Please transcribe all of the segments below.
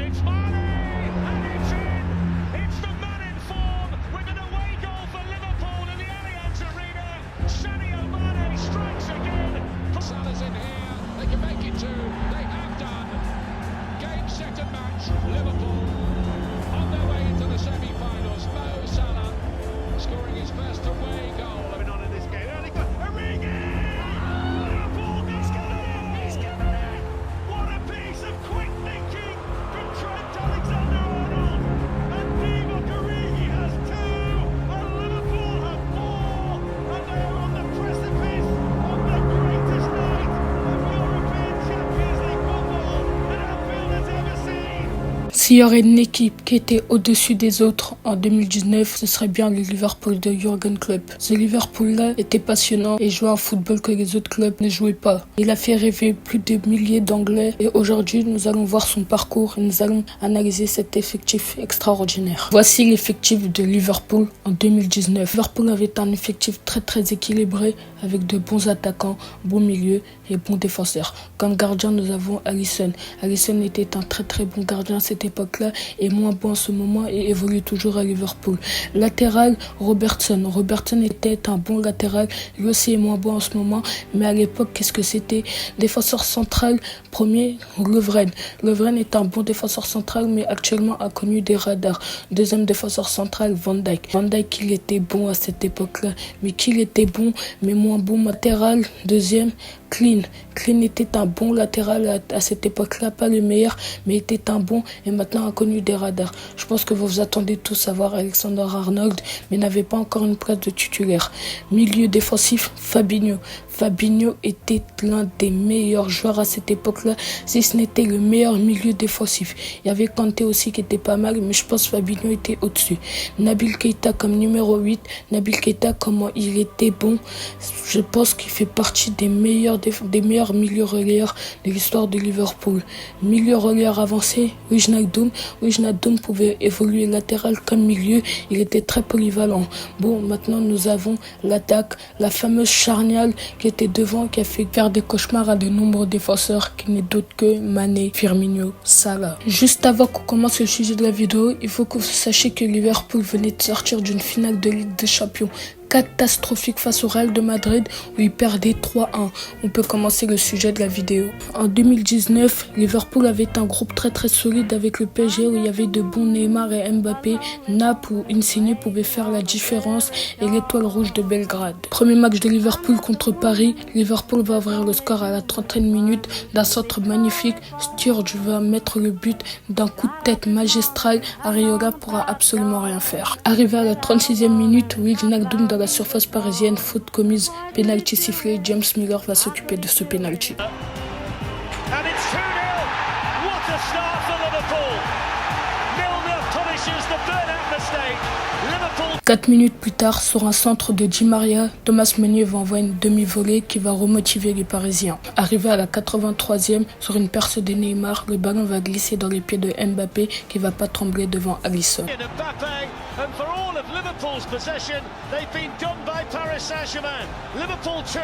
It's Mane, and it's in. It's the man in form with an away goal for Liverpool in the Allianz Arena. Sadio Mane strikes again. Salah's in here. They can make it two. They have done. Game, set and match. Liverpool on their way into the semi-finals. Mo Salah scoring his first away goal. Going on in this game. Early goal. Origi! Liverpool gets it! He's given it! What a piece of quick thinking from Trent Alexander-Arnold. And Divock Origi has two, and Liverpool have four, and they are on the precipice of the greatest night of European Champions League football that Anfield has ever seen. S'il y aurait une équipe qui était au-dessus des autres en 2019, ce serait bien le Liverpool de Jürgen Klopp. Ce Liverpool-là était passionnant et jouait un football que les autres clubs ne jouaient pas. Il a fait rêver plus de milliers d'Anglais et aujourd'hui, nous allons voir son parcours et nous allons analyser cet effectif extraordinaire. Voici l'effectif de Liverpool en 2019. Liverpool avait un effectif très équilibré avec de bons attaquants, bons milieux et bons défenseurs. Comme gardien, nous avons Alisson. Alisson était un très bon gardien à cette époque-là et moins bon en ce moment et évolue toujours à Liverpool. Latéral, Robertson. Robertson était un bon latéral, lui aussi est moins bon en ce moment, mais à l'époque, qu'est-ce que c'était? Défenseur central, premier, Lovren. Lovren est un bon défenseur central, mais actuellement a connu des radars. Deuxième défenseur central, Van Dijk. Van Dijk, il était bon à cette époque-là, mais qu'il était bon, mais moins bon. Latéral, deuxième, Clean. Clean était un bon latéral à cette époque-là, pas le meilleur, mais était un bon et maintenant a connu des radars. Je pense que vous vous attendez tous à voir Alexander-Arnold, mais n'avait pas encore une place de titulaire. Milieu défensif, Fabinho. Fabinho était l'un des meilleurs joueurs à cette époque-là, si ce n'était le meilleur milieu défensif. Il y avait Kanté aussi qui était pas mal, mais je pense que Fabinho était au-dessus. Nabil Keita comme numéro 8. Nabil Keita, comment il était bon. Je pense qu'il fait partie des meilleurs milieux relayeurs de l'histoire de Liverpool. Milieu relayeur avancé, Wijnaldum. Wijnaldum pouvait évoluer latéral comme milieu. Il était très polyvalent. Bon, maintenant nous avons l'attaque, la fameuse charnière qui était devant, qui a fait faire des cauchemars à de nombreux défenseurs, qui n'est d'autre que Mané, Firmino, Salah. Juste avant qu'on commence le sujet de la vidéo, il faut que vous sachiez que Liverpool venait de sortir d'une finale de Ligue des Champions catastrophique face au Real de Madrid où il perdait 3-1. On peut commencer le sujet de la vidéo. En 2019, Liverpool avait un groupe très solide avec le PSG où il y avait de bons Neymar et Mbappé. Naples ou Insigne pouvaient faire la différence et l'étoile rouge de Belgrade. Premier match de Liverpool contre Paris. Liverpool va ouvrir le score à la 30e minute d'un centre magnifique. Sturridge va mettre le but d'un coup de tête magistral. Areola pourra absolument rien faire. Arrivé à la 36e minute, Wijnaldum dans la surface parisienne, faute commise, penalty sifflé, James Miller va s'occuper de ce penalty. And it's 2-0. What a start for Liverpool. Milner punishes the burnout mistake. Liverpool 4 minutes plus tard, sur un centre de Di Maria, Thomas Meunier va envoyer une demi-volée qui va remotiver les Parisiens. Arrivé à la 83e, sur une perce de Neymar, le ballon va glisser dans les pieds de Mbappé qui va pas trembler devant Alisson. and for all of Liverpool's possession, they've been done by Paris Saint-Germain. Liverpool 2,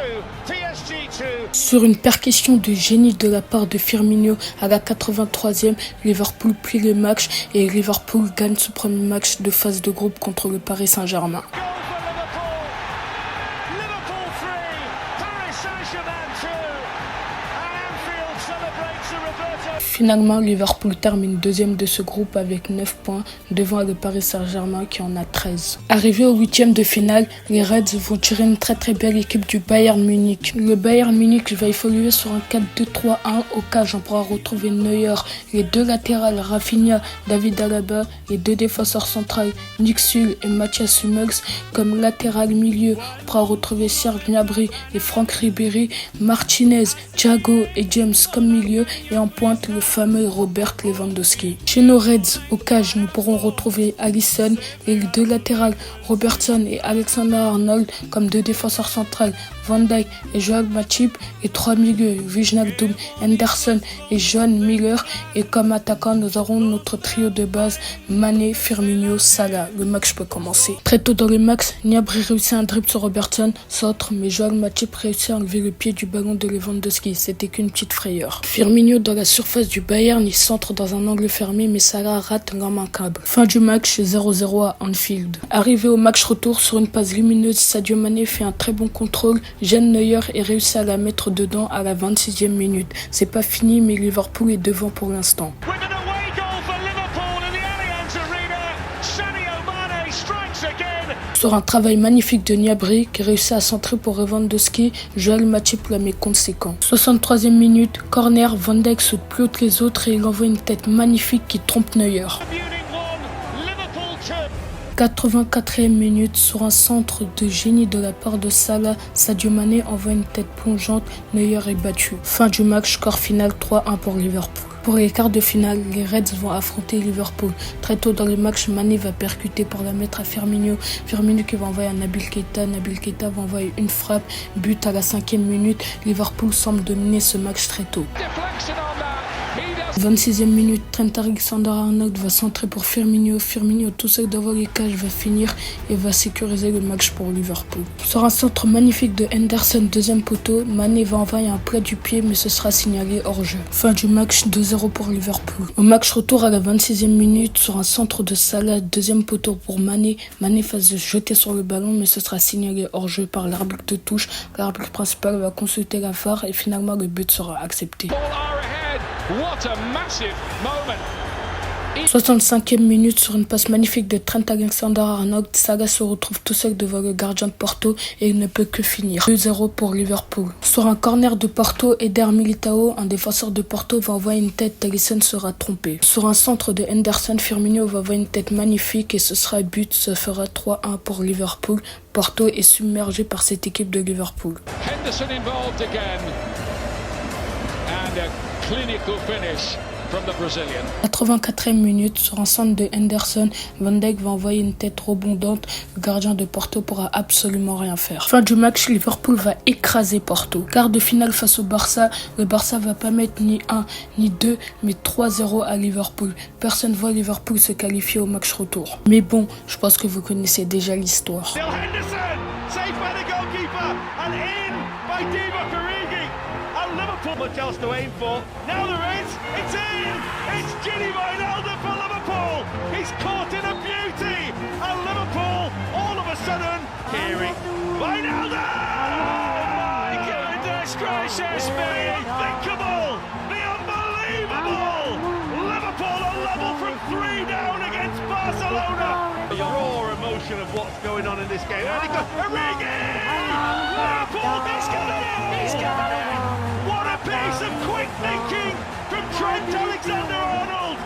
PSG 2. Sur une percussion de génie de la part de Firmino à la 83e, Liverpool plie le match et Liverpool gagne ce premier match de phase de groupe contre le Paris Saint-Germain. Goal for Liverpool. Liverpool 3, Paris Saint-Germain 2. And Anfield celebrates the Roberto. Finalement, Liverpool termine deuxième de ce groupe avec 9 points devant le Paris Saint-Germain qui en a 13. Arrivé au huitième de finale, les Reds vont tirer une très belle équipe du Bayern Munich. Le Bayern Munich va évoluer sur un 4-2-3-1 au cage. On pourra retrouver Neuer, les deux latérales Rafinha, David Alaba, les deux défenseurs centrales Nick Süle et Matthias Hummels comme latéral milieu. On pourra retrouver Serge Gnabry et Franck Ribéry, Martinez, Thiago et James comme milieu et en pointe le fameux Robert Lewandowski. Chez nos Reds, au cage, nous pourrons retrouver Alisson et les deux latérales Robertson et Alexander-Arnold comme deux défenseurs centrales, Van Dijk et Joel Matip, et 3 milieux, Wijnaldum, Henderson et John Miller. Et comme attaquant, nous aurons notre trio de base, Mané, Firmino, Salah. Le match peut commencer. Très tôt dans le match, Gnabry réussit un dribble sur Robertson, centre, mais Joel Matip réussit à enlever le pied du ballon de Lewandowski. C'était qu'une petite frayeur. Firmino dans la surface du Bayern, il centre dans un angle fermé, mais Salah rate l'immanquable. Fin du match, 0-0 à Anfield. Arrivé au match retour sur une passe lumineuse, Sadio Mané fait un très bon contrôle, gêne Neuer et réussit à la mettre dedans à la 26e minute. C'est pas fini, mais Liverpool est devant pour l'instant. With an away goal for Liverpool in the Allianz Arena, Sadio Mane strikes again. Sur un travail magnifique de Gnabry qui réussit à centrer pour Lewandowski, Joel Matip la met conséquent. 63e minute, corner, Van Dijk saute plus haut que les autres et il envoie une tête magnifique qui trompe Neuer. Munich 1, Liverpool 2. 84e minute, sur un centre de génie de la part de Salah, Sadio Mané envoie une tête plongeante, Neuer est battu. Fin du match, score final 3-1 pour Liverpool. Pour les quarts de finale, les Reds vont affronter Liverpool. Très tôt dans le match, Mané va percuter pour la mettre à Firmino. Firmino qui va envoyer à Nabil Keita. Nabil Keita va envoyer une frappe, but à la 5e minute. Liverpool semble dominer ce match très tôt. 26e minute, Trent Alexander-Arnold va centrer pour Firmino. Firmino tout seul devant les cages va finir et va sécuriser le match pour Liverpool. Sur un centre magnifique de Henderson, deuxième poteau, Mané va envoyer un plat du pied mais ce sera signalé hors jeu. Fin du match, 2-0 pour Liverpool. Au match retour à la 26e minute, sur un centre de Salah, deuxième poteau pour Mané. Mané va se jeter sur le ballon mais ce sera signalé hors jeu par l'arbitre de touche. L'arbitre principal va consulter la VAR et finalement le but sera accepté. What a massive moment. 65e minute, sur une passe magnifique de Trent Alexander-Arnold, Salah se retrouve tout seul devant le gardien de Porto et il ne peut que finir. 2-0 pour Liverpool. Sur un corner de Porto, Eder Militao, un défenseur de Porto, va envoyer une tête, Alisson sera trompé. Sur un centre de Henderson, Firmino va envoyer une tête magnifique et ce sera but, ce fera 3-1 pour Liverpool. Porto est submergé par cette équipe de Liverpool. Henderson involved again. And a clinical finish from the Brazilian. 84e minute, sur un centre de Henderson, Van Dijk va envoyer une tête rebondante. Le gardien de Porto pourra absolument rien faire. Fin du match, Liverpool va écraser Porto. Quart de finale face au Barça, le Barça va pas mettre ni 1 ni 2, mais 3-0 à Liverpool. Personne voit Liverpool se qualifier au match retour. Mais bon, je pense que vous connaissez déjà l'histoire. Still Henderson, saved by the goalkeeper and in by Divock Origi. And Liverpool much else to aim for. Now there is, it's in! It's Gini Wijnaldum for Liverpool! He's caught in a beauty! And Liverpool, all of a sudden, Keary, Wijnaldum! Oh my goodness gracious me! The unthinkable! The unbelievable! Liverpool are level from 3 down against Barcelona! The raw emotion of what's going on in this game. And Origi! Liverpool, he's coming in! He's coming in! What a piece of quick thinking from Trent Alexander-Arnold!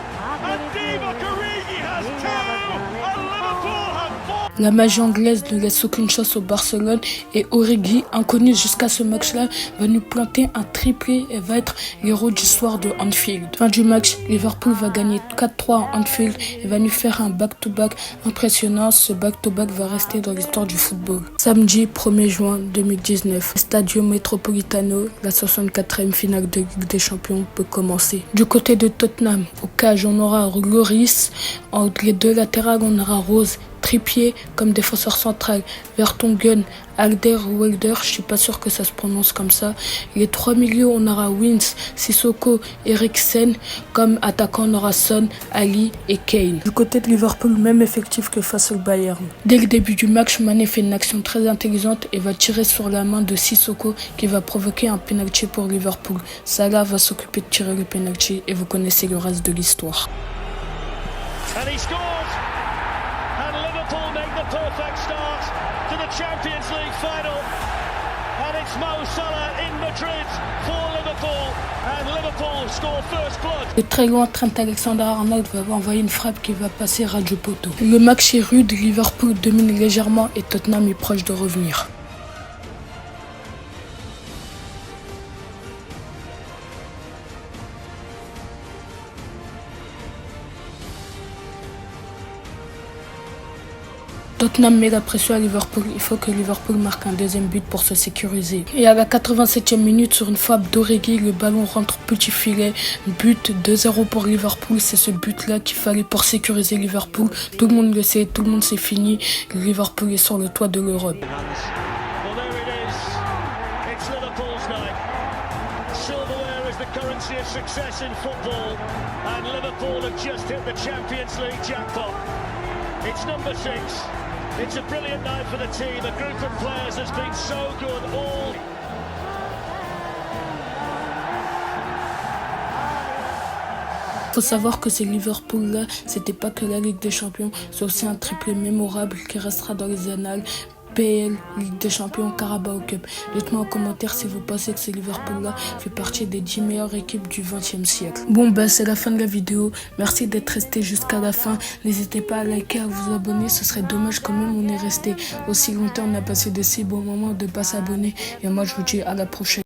And Divock Origi has 2! And Liverpool have 4! La magie anglaise ne laisse aucune chance au Barcelone et Origi, inconnu jusqu'à ce match-là, va nous planter un triplé et va être l'héros du soir de Anfield. Fin du match, Liverpool va gagner 4-3 à Anfield et va nous faire un back-to-back impressionnant. Ce back-to-back va rester dans l'histoire du football. Samedi 1er juin 2019, Stadio Metropolitano, la 64e finale de Ligue des Champions peut commencer. Du côté de Tottenham, au cage, on aura Lloris, entre les deux latérales, on aura Rose, Trippier comme défenseur central, Vertonghen, Alderweireld, je suis pas sûr que ça se prononce comme ça. Les 3 milieux, on aura Wins, Sissoko, Eriksen, comme attaquant on aura Son, Ali et Kane. Du côté de Liverpool, même effectif que face au Bayern. Dès le début du match, Mané fait une action très intelligente et va tirer sur la main de Sissoko qui va provoquer un penalty pour Liverpool. Salah va s'occuper de tirer le penalty et vous connaissez le reste de l'histoire. And he scores! And Liverpool make the perfect start to the Champions League final. And it's Mo Salah in Madrid for Liverpool. And Liverpool score first blood. De très loin, Trent Alexander-Arnold va envoyer une frappe qui va passer ras du poteau. Le match est rude, Liverpool domine légèrement et Tottenham est proche de revenir. Tottenham met la pression à Liverpool. Il faut que Liverpool marque un deuxième but pour se sécuriser. Et à la 87e minute, sur une frappe d'Origi, le ballon rentre petit filet. But 2-0 pour Liverpool. C'est ce but-là qu'il fallait pour sécuriser Liverpool. Tout le monde le sait, tout le monde c'est fini. Liverpool est sur le toit de l'Europe. Well, there it is. It's Liverpool's night. Silverware is the currency of success in football, and Liverpool have just hit the Champions League jackpot. It's number 6. It's a brilliant night for the team. A group of players has been so good all. Faut savoir que ces Liverpool-là, c'était pas que la Ligue des Champions, c'est aussi un triplé mémorable qui restera dans les annales. PL, Ligue des Champions, Carabao Cup. Dites-moi en commentaire si vous pensez que ce Liverpool-là fait partie des 10 meilleures équipes du XXe siècle. Bon, c'est la fin de la vidéo. Merci d'être resté jusqu'à la fin. N'hésitez pas à liker, à vous abonner. Ce serait dommage quand même, on est resté aussi longtemps. On a passé de si bons moments de ne pas s'abonner. Et moi, je vous dis à la prochaine.